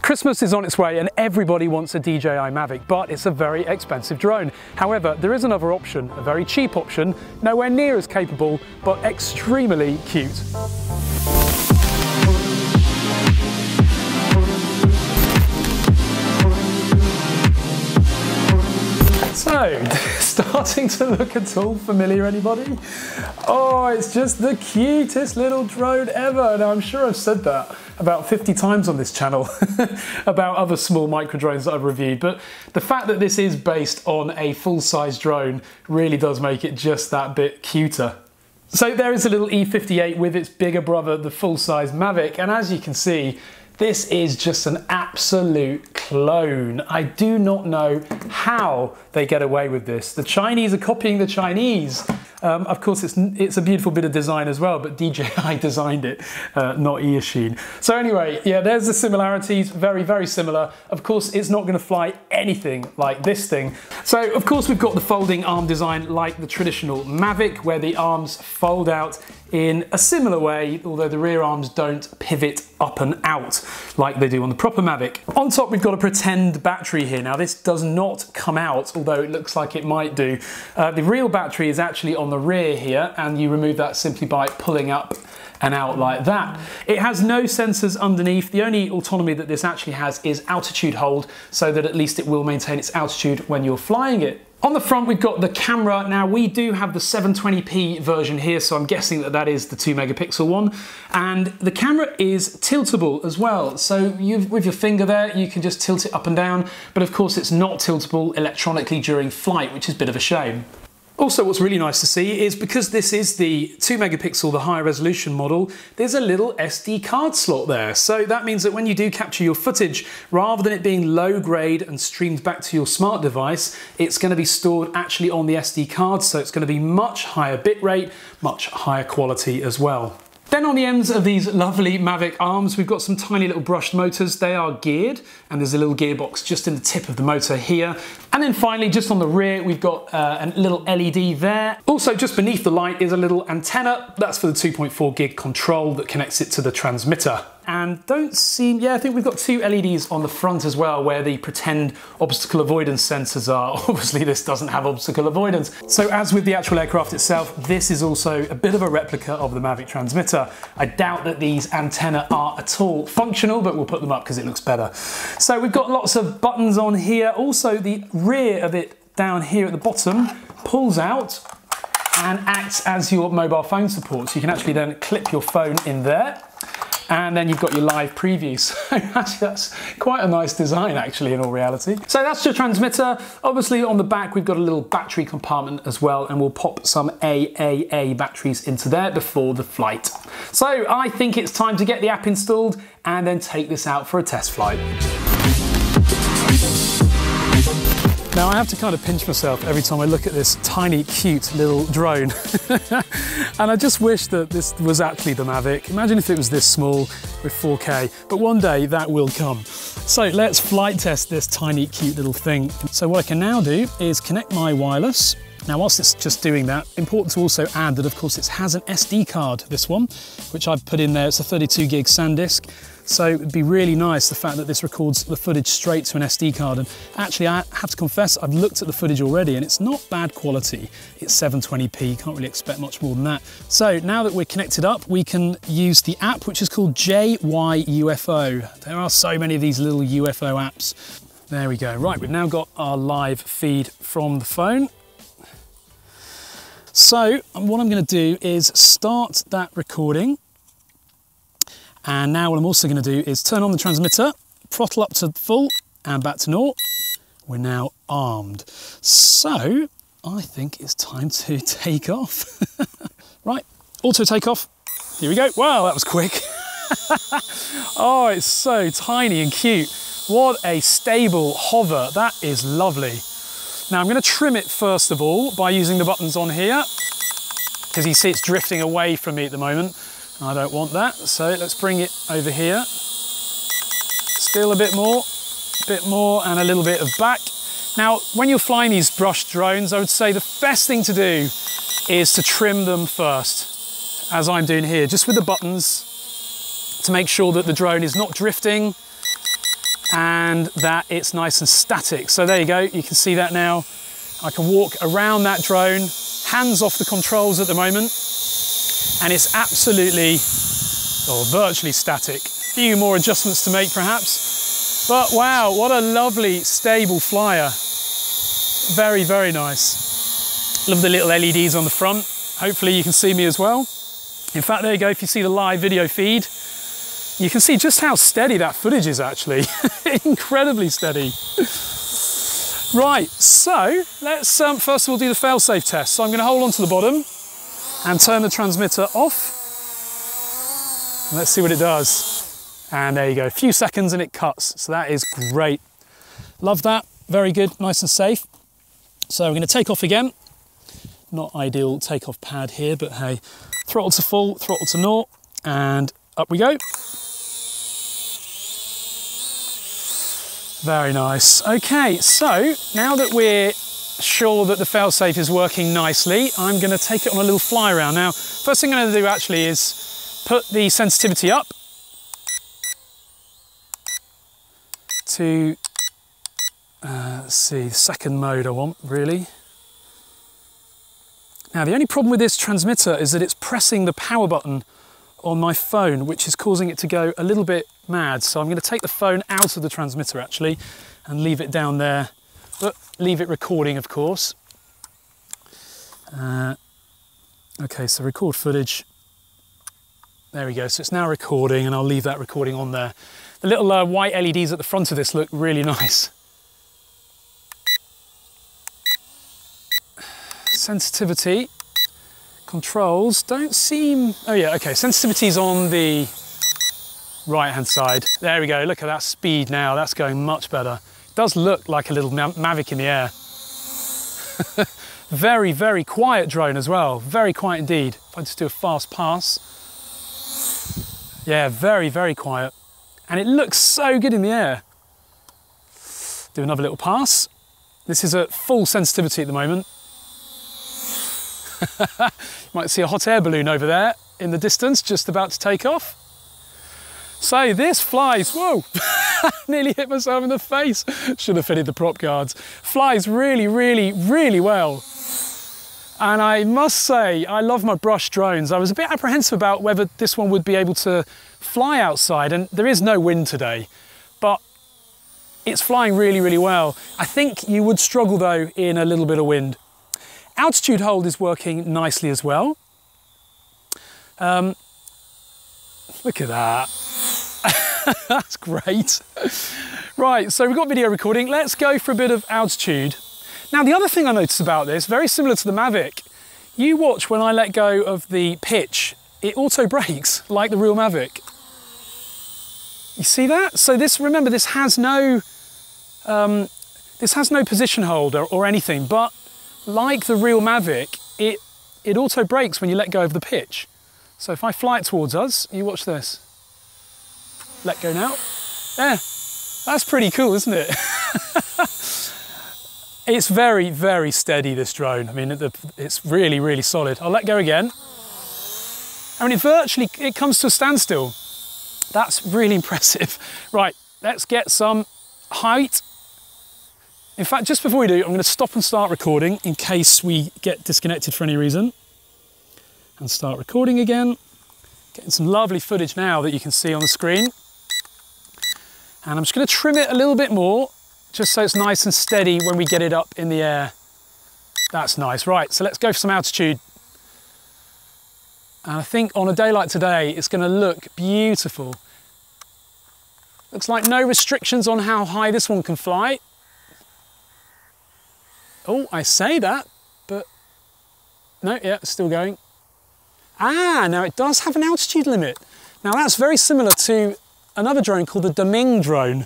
Christmas is on its way and everybody wants a DJI Mavic, but it's a very expensive drone. However, there is another option, a very cheap option, nowhere near as capable, but extremely cute. So, starting to look at all familiar, anybody? Oh, it's just the cutest little drone ever. Now, I'm sure I've said that about 50 times on this channel about other small micro drones that I've reviewed, but the fact that this is based on a full-size drone really does make it just that bit cuter. So there is a little E58 with its bigger brother, the full-size Mavic, and as you can see, this is just an absolute clone. I do not know how they get away with this. The Chinese are copying the Chinese. Of course, it's a beautiful bit of design as well, but DJI designed it, not Eachine. So anyway, yeah, there's the similarities, very, very similar. Of course, it's not gonna fly anything like this thing. So, of course, we've got the folding arm design like the traditional Mavic, where the arms fold out in a similar way, although the rear arms don't pivot up and out like they do on the proper Mavic. On top, we've got a pretend battery here. Now, this does not come out, although it looks like it might do. The real battery is actually on the rear here, and you remove that simply by pulling up and out like that. It has no sensors underneath. The only autonomy that this actually has is altitude hold, so that at least it will maintain its altitude when you're flying it. On the front, we've got the camera. Now, we do have the 720p version here, so I'm guessing that that is the 2 megapixel one. And the camera is tiltable as well. So with your finger there, you can just tilt it up and down. But of course, it's not tiltable electronically during flight, which is a bit of a shame. Also, what's really nice to see is because this is the 2 megapixel, the higher resolution model, there's a little SD card slot there. So that means that when you do capture your footage, rather than it being low grade and streamed back to your smart device, it's going to be stored actually on the SD card. So it's going to be much higher bitrate, much higher quality as well. Then on the ends of these lovely Mavic arms, we've got some tiny little brushed motors. They are geared, and there's a little gearbox just in the tip of the motor here. And then finally, just on the rear, we've got a little LED there. Also, just beneath the light is a little antenna. That's for the 2.4 gig control that connects it to the transmitter. And I think we've got 2 LEDs on the front as well, where the pretend obstacle avoidance sensors are. Obviously, this doesn't have obstacle avoidance. So as with the actual aircraft itself, this is also a bit of a replica of the Mavic transmitter. I doubt that these antennae are at all functional, but we'll put them up because it looks better. So we've got lots of buttons on here. Also, the rear of it down here at the bottom pulls out and acts as your mobile phone support. So you can actually then clip your phone in there. And then you've got your live preview. So actually that's quite a nice design actually in all reality. So that's your transmitter. Obviously on the back we've got a little battery compartment as well, and we'll pop some AAA batteries into there before the flight. So I think it's time to get the app installed and then take this out for a test flight. Now I have to kind of pinch myself every time I look at this tiny, cute little drone. And I just wish that this was actually the Mavic. Imagine if it was this small with 4K, but one day that will come. So let's flight test this tiny, cute little thing. So what I can now do is connect my wireless. Now, whilst it's just doing that, important to also add that, of course, it has an SD card, this one, which I've put in there. It's a 32 gig SanDisk. So it'd be really nice, the fact that this records the footage straight to an SD card. And actually, I have to confess, I've looked at the footage already and it's not bad quality. It's 720p, can't really expect much more than that. So now that we're connected up, we can use the app, which is called JYUFO. There are so many of these little UFO apps. There we go. Right, we've now got our live feed from the phone. So what I'm going to do is start that recording. And now what I'm also going to do is turn on the transmitter, throttle up to full and back to naught. We're now armed. So I think it's time to take off. Right, auto takeoff. Here we go. Wow, that was quick. Oh, it's so tiny and cute. What a stable hover. That is lovely. Now I'm going to trim it first of all by using the buttons on here, because you see it's drifting away from me at the moment. I don't want that, so let's bring it over here. Still a bit more, and a little bit of back. Now, when you're flying these brushed drones, I would say the best thing to do is to trim them first, as I'm doing here, just with the buttons, to make sure that the drone is not drifting and that it's nice and static. So there you go, you can see that now. I can walk around that drone, hands off the controls at the moment, and it's absolutely, or virtually static. A few more adjustments to make perhaps, but wow, what a lovely stable flyer. Very, very nice. Love the little LEDs on the front. Hopefully you can see me as well. In fact, there you go, if you see the live video feed, you can see just how steady that footage is actually. Incredibly steady. Right, so let's first of all do the fail-safe test. So I'm going to hold on to the bottom and turn the transmitter off. And let's see what it does. And there you go, a few seconds and it cuts. So that is great. Love that, very good, nice and safe. So we're going to take off again. Not ideal takeoff pad here, but hey, throttle to full, throttle to naught, and up we go. Very nice. Okay, so now that we're sure that the failsafe is working nicely, I'm going to take it on a little fly around. Now, first thing I'm going to do actually is put the sensitivity up to, let's see, second mode I want, really. Now, the only problem with this transmitter is that it's pressing the power button on my phone, which is causing it to go a little bit mad. So I'm going to take the phone out of the transmitter actually and leave it down there, but leave it recording, of course. Okay, so record footage. There we go, so it's now recording, and I'll leave that recording on there. The little white LEDs at the front of this look really nice. Sensitivity, controls don't seem, oh yeah, okay, sensitivity's on the right hand side. There we go, look at that speed now, that's going much better. It does look like a little Mavic in the air. Very, very quiet drone as well, very quiet indeed. If I just do a fast pass. Yeah, very, very quiet. And it looks so good in the air. Do another little pass. This is at full sensitivity at the moment. You might see a hot air balloon over there in the distance, just about to take off. So this flies, whoa, nearly hit myself in the face. Should have fitted the prop guards. Flies really, really, really well. And I must say, I love my brush drones. I was a bit apprehensive about whether this one would be able to fly outside, and there is no wind today, but it's flying really, really well. I think you would struggle though in a little bit of wind. Altitude hold is working nicely as well. Look at that. That's great. Right, so we've got video recording. Let's go for a bit of altitude. Now, the other thing I noticed about this, very similar to the Mavic, you watch when I let go of the pitch, it auto brakes like the real Mavic. You see that? So this, remember, this has no position hold or anything, but like the real Mavic, it auto brakes when you let go of the pitch. So if I fly it towards us, you watch this. Let go now. There. That's pretty cool, isn't it? It's very, very steady, this drone. I mean, it's really, really solid. I'll let go again. I mean, it comes to a standstill. That's really impressive. Right, let's get some height. In fact, just before we do, I'm going to stop and start recording in case we get disconnected for any reason. And start recording again. Getting some lovely footage now that you can see on the screen. And I'm just going to trim it a little bit more, just so it's nice and steady when we get it up in the air. That's nice. Right, so let's go for some altitude. And I think on a day like today, it's going to look beautiful. Looks like no restrictions on how high this one can fly. Oh, I say that, but no, yeah, it's still going. Ah, now it does have an altitude limit. Now that's very similar to another drone called the DroningON drone,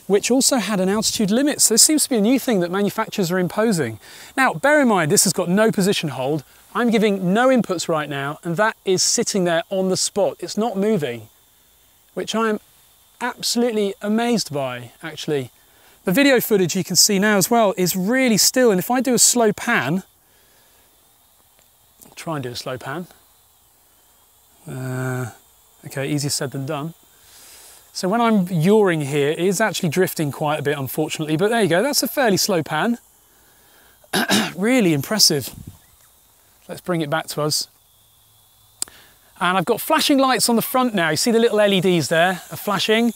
which also had an altitude limit. So this seems to be a new thing that manufacturers are imposing. Now, bear in mind, this has got no position hold. I'm giving no inputs right now, and that is sitting there on the spot. It's not moving, which I'm absolutely amazed by, actually. The video footage you can see now as well is really still, and if I do a slow pan, I'll try and do a slow pan. Okay, easier said than done. So when I'm yawing here, it is actually drifting quite a bit, unfortunately, but there you go, that's a fairly slow pan. Really impressive. Let's bring it back to us. And I've got flashing lights on the front now. You see the little LEDs there are flashing.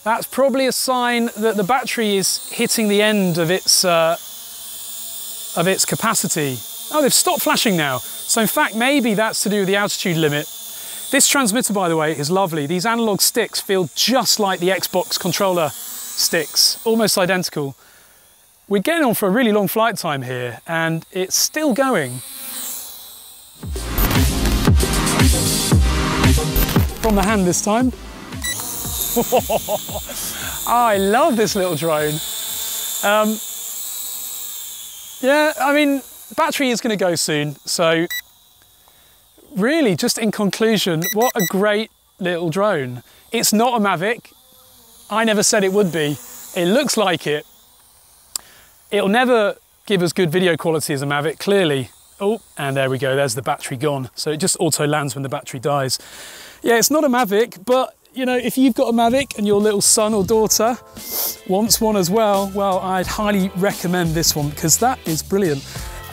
That's probably a sign that the battery is hitting the end of its capacity. Oh, they've stopped flashing now. So in fact, maybe that's to do with the altitude limit. This transmitter, by the way, is lovely. These analog sticks feel just like the Xbox controller sticks, almost identical. We're getting on for a really long flight time here, and it's still going. From the hand this time. I love this little drone. Yeah, I mean, battery is going to go soon, so really, just in conclusion, what a great little drone. It's not a Mavic. I never said it would be. It looks like it. It'll never give us good video quality as a Mavic, clearly. Oh, and there we go, there's the battery gone. So it just auto lands when the battery dies. Yeah, it's not a Mavic, but you know, if you've got a Mavic and your little son or daughter wants one as well, well, I'd highly recommend this one because that is brilliant.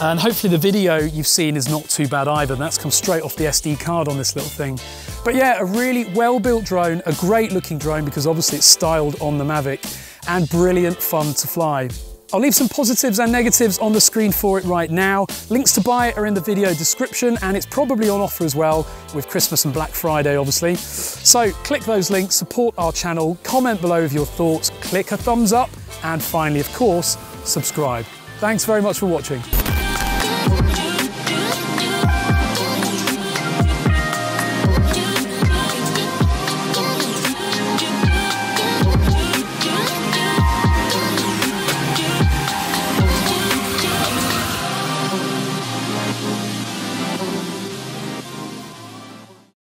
And hopefully the video you've seen is not too bad either. That's come straight off the SD card on this little thing. But yeah, a really well-built drone, a great looking drone because obviously it's styled on the Mavic, and brilliant fun to fly. I'll leave some positives and negatives on the screen for it right now. Links to buy it are in the video description, and it's probably on offer as well with Christmas and Black Friday, obviously. So click those links, support our channel, comment below with your thoughts, click a thumbs up, and finally, of course, subscribe. Thanks very much for watching.